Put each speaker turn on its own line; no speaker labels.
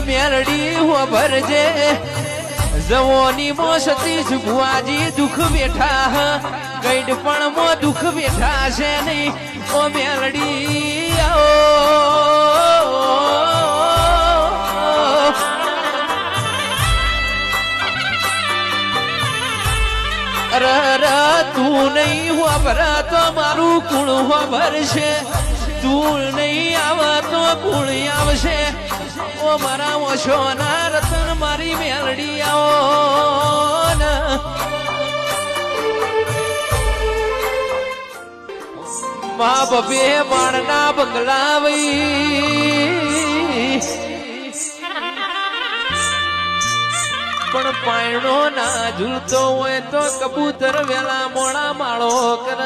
મેલડી હો ભરજે જવોની મો સતીશ ભુવાજી દુઃખ બેઠા ગઈડ પણ મો દુઃખ બેઠા છે નહીં ઓ મેલડી તું નહીં હોભર તો મારું કુળ હોભર છે તું નહીં આવે તો કુળ આવશે ઓ મારા ઓછો ના રતન મારી મેલડી આવો ને મા બબે માણના બંગલા વઈ પણ પાયણો ના ઝૂલતો હોય તો કબૂતર વેલા મોડા માળો કર